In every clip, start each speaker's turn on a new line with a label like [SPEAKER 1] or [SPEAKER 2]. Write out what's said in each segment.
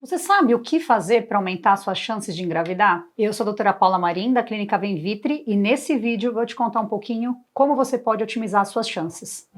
[SPEAKER 1] Você sabe o que fazer para aumentar suas chances de engravidar? Eu sou a doutora Paula Marim, da Clínica Venvitri, e nesse vídeo eu vou te contar um pouquinho como você pode otimizar suas chances.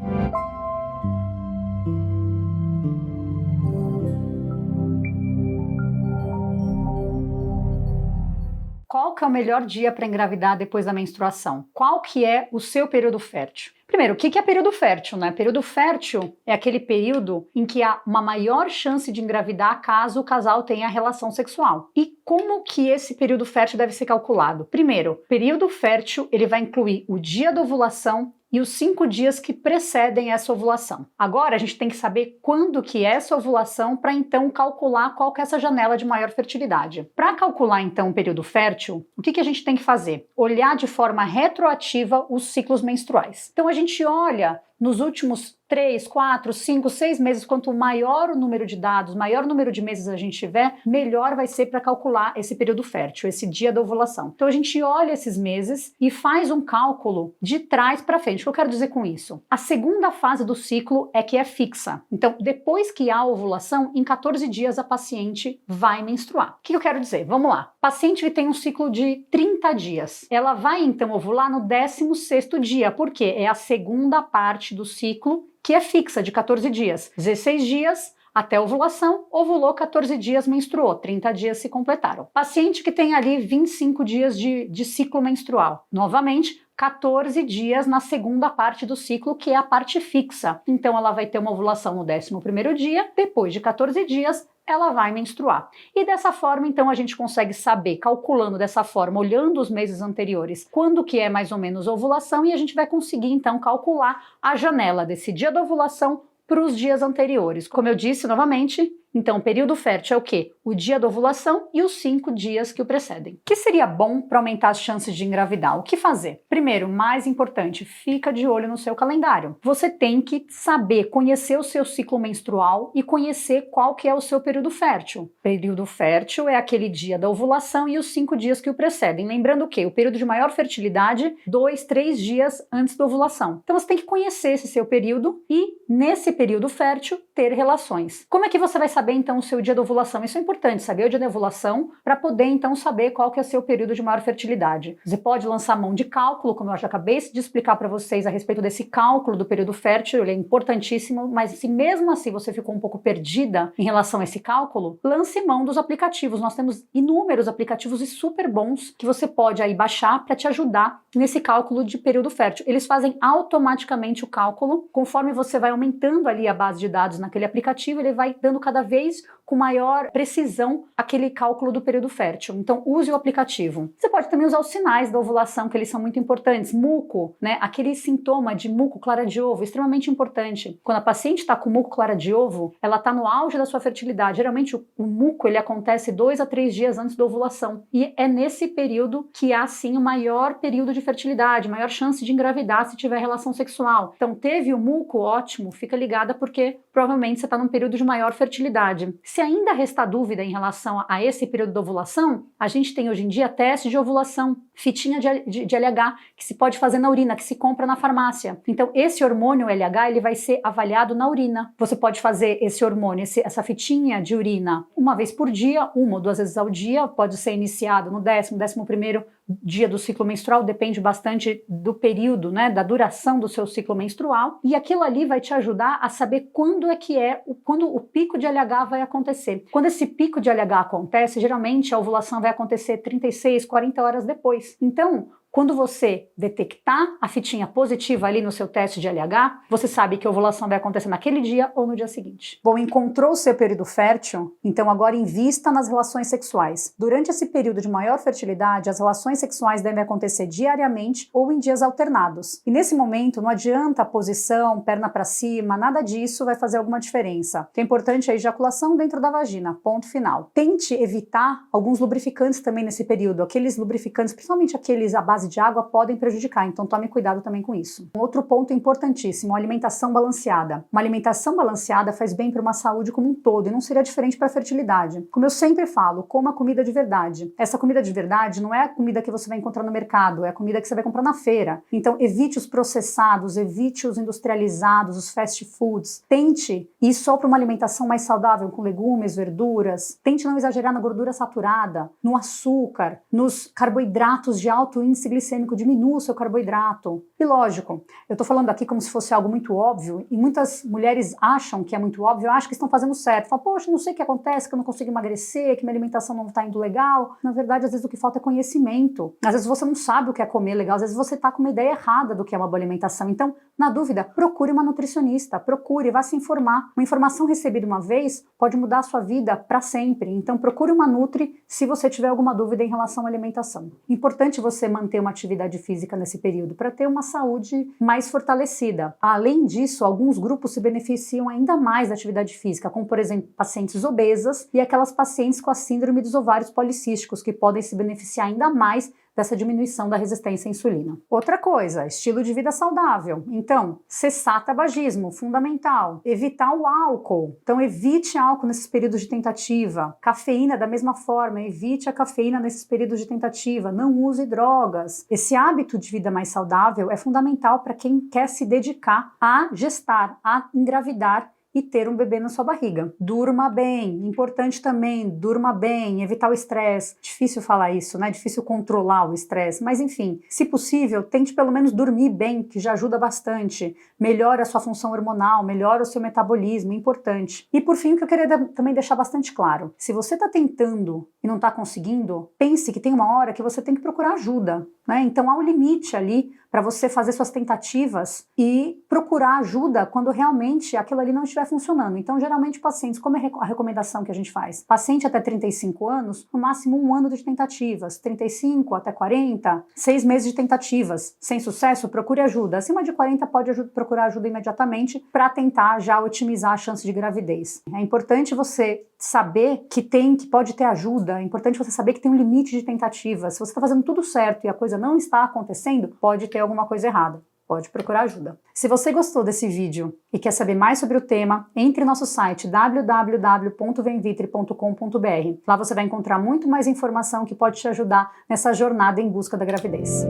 [SPEAKER 1] Qual que é o melhor dia para engravidar depois da menstruação? Qual que é o seu período fértil? Primeiro, o que é período fértil, né? Período fértil é aquele período em que há uma maior chance de engravidar caso o casal tenha relação sexual. E como que esse período fértil deve ser calculado? Primeiro, período fértil ele vai incluir o dia da ovulação e os 5 dias que precedem essa ovulação. Agora a gente tem que saber quando que é essa ovulação para então calcular qual que é essa janela de maior fertilidade. Para calcular então o período fértil, o que a gente tem que fazer? Olhar de forma retroativa os ciclos menstruais. Então a gente olha nos últimos 3, 4, 5, 6 meses, quanto maior o número de dados, maior o número de meses a gente tiver, melhor vai ser para calcular esse período fértil, esse dia da ovulação. Então a gente olha esses meses e faz um cálculo de trás para frente. O que eu quero dizer com isso? A segunda fase do ciclo é que é fixa. Então, depois que há a ovulação, em 14 dias a paciente vai menstruar. O que eu quero dizer? Vamos lá. Paciente que tem um ciclo de 30 dias, ela vai então ovular no 16º dia, porque é a segunda parte do ciclo que é fixa, de 14 dias. 16 dias até a ovulação, ovulou 14 dias, menstruou, 30 dias se completaram. Paciente que tem ali 25 dias de ciclo menstrual, novamente, 14 dias na segunda parte do ciclo, que é a parte fixa. Então ela vai ter uma ovulação no 11º dia, depois de 14 dias, ela vai menstruar. E dessa forma, então, a gente consegue saber, calculando dessa forma, olhando os meses anteriores, quando que é mais ou menos a ovulação, e a gente vai conseguir, então, calcular a janela desse dia da ovulação para os dias anteriores. Como eu disse novamente, então o período fértil é o quê? O dia da ovulação e os 5 dias que o precedem. O que seria bom para aumentar as chances de engravidar? O que fazer? Primeiro, mais importante, fica de olho no seu calendário. Você tem que saber, conhecer o seu ciclo menstrual e conhecer qual que é o seu período fértil. Período fértil é aquele dia da ovulação e os 5 dias que o precedem. Lembrando que o período de maior fertilidade, 2, 3 dias antes da ovulação. Então você tem que conhecer esse seu período e, nesse período fértil, ter relações. Como é que você vai saber então o seu dia da ovulação? Isso é importante, saber o dia da ovulação para poder então saber qual que é o seu período de maior fertilidade. Você pode lançar mão de cálculo, como eu já acabei de explicar para vocês a respeito desse cálculo do período fértil, ele é importantíssimo, mas se mesmo assim você ficou um pouco perdida em relação a esse cálculo, lance mão dos aplicativos. Nós temos inúmeros aplicativos e super bons que você pode aí baixar para te ajudar nesse cálculo de período fértil. Eles fazem automaticamente o cálculo, conforme você vai aumentando ali a base de dados naquele aplicativo, ele vai dando cada vez com maior precisão aquele cálculo do período fértil. Então use o aplicativo. Você pode também usar os sinais da ovulação, que eles são muito importantes. Muco, né? Aquele sintoma de muco, clara de ovo, extremamente importante. Quando a paciente está com muco, clara de ovo, ela está no auge da sua fertilidade. Geralmente o muco ele acontece 2 a 3 dias antes da ovulação. E é nesse período que há sim o maior período de fertilidade, maior chance de engravidar se tiver relação sexual. Então teve o muco, ótimo, fica ligada porque provavelmente você está num período de maior fertilidade. Se ainda restar dúvida em relação a esse período da ovulação, a gente tem hoje em dia teste de ovulação, fitinha de LH, que se pode fazer na urina, que se compra na farmácia. Então esse hormônio LH ele vai ser avaliado na urina. Você pode fazer esse hormônio, essa fitinha de urina uma vez por dia, 1 ou 2 vezes ao dia, pode ser iniciado no 11º dia do ciclo menstrual, depende bastante do período, né, da duração do seu ciclo menstrual, e aquilo ali vai te ajudar a saber quando o pico de LH vai acontecer. Quando esse pico de LH acontece, geralmente a ovulação vai acontecer 36, 40 horas depois. Então, quando você detectar a fitinha positiva ali no seu teste de LH, você sabe que a ovulação vai acontecer naquele dia ou no dia seguinte. Bom, encontrou o seu período fértil? Então agora invista nas relações sexuais. Durante esse período de maior fertilidade, as relações sexuais devem acontecer diariamente ou em dias alternados. E nesse momento não adianta a posição, perna para cima, nada disso vai fazer alguma diferença. O que é importante é a ejaculação dentro da vagina, ponto final. Tente evitar alguns lubrificantes também nesse período, aqueles lubrificantes, principalmente aqueles à base base de água podem prejudicar, então tome cuidado também com isso. Um outro ponto importantíssimo, a alimentação balanceada. Uma alimentação balanceada faz bem para uma saúde como um todo e não seria diferente para a fertilidade. Como eu sempre falo, coma comida de verdade. Essa comida de verdade não é a comida que você vai encontrar no mercado, é a comida que você vai comprar na feira. Então evite os processados, evite os industrializados, os fast foods. Tente ir só para uma alimentação mais saudável, com legumes, verduras. Tente não exagerar na gordura saturada, no açúcar, nos carboidratos de alto índice glicêmico. Diminua o seu carboidrato. E lógico, eu estou falando aqui como se fosse algo muito óbvio e muitas mulheres acham que é muito óbvio, acham que estão fazendo certo. Falam, poxa, não sei o que acontece, que eu não consigo emagrecer, que minha alimentação não está indo legal. Na verdade, às vezes o que falta é conhecimento. Às vezes você não sabe o que é comer legal, às vezes você está com uma ideia errada do que é uma boa alimentação. Então, na dúvida, procure uma nutricionista, procure, vá se informar. Uma informação recebida uma vez pode mudar a sua vida para sempre. Então, procure uma nutri se você tiver alguma dúvida em relação à alimentação. Importante você manter uma atividade física nesse período para ter uma saúde mais fortalecida. Além disso, alguns grupos se beneficiam ainda mais da atividade física, como, por exemplo, pacientes obesas e aquelas pacientes com a síndrome dos ovários policísticos, que podem se beneficiar ainda mais dessa diminuição da resistência à insulina. Outra coisa, estilo de vida saudável. Então, cessar tabagismo, fundamental. Evitar o álcool. Então, evite álcool nesses períodos de tentativa. Cafeína, da mesma forma, evite a cafeína nesses períodos de tentativa. Não use drogas. Esse hábito de vida mais saudável é fundamental para quem quer se dedicar a gestar, a engravidar e ter um bebê na sua barriga. Durma bem, importante também, durma bem, evitar o estresse. Difícil falar isso, né? Difícil controlar o estresse, mas enfim, se possível, tente pelo menos dormir bem, que já ajuda bastante. Melhora a sua função hormonal, melhora o seu metabolismo, importante. E por fim, o que eu queria também deixar bastante claro, se você está tentando e não está conseguindo, pense que tem uma hora que você tem que procurar ajuda, né? Então há um limite ali para você fazer suas tentativas e procurar ajuda quando realmente aquilo ali não estiver funcionando. Então, geralmente, pacientes, como é a recomendação que a gente faz? Paciente até 35 anos, no máximo 1 ano de tentativas. 35 até 40, 6 meses de tentativas. Sem sucesso, procure ajuda. Acima de 40, pode procurar ajuda imediatamente para tentar já otimizar a chance de gravidez. É importante você saber que pode ter ajuda, é importante você saber que tem um limite de tentativas. Se você está fazendo tudo certo e a coisa não está acontecendo, pode ter alguma coisa errada. Pode procurar ajuda. Se você gostou desse vídeo e quer saber mais sobre o tema, entre no nosso site www.venvitre.com.br. Lá você vai encontrar muito mais informação que pode te ajudar nessa jornada em busca da gravidez.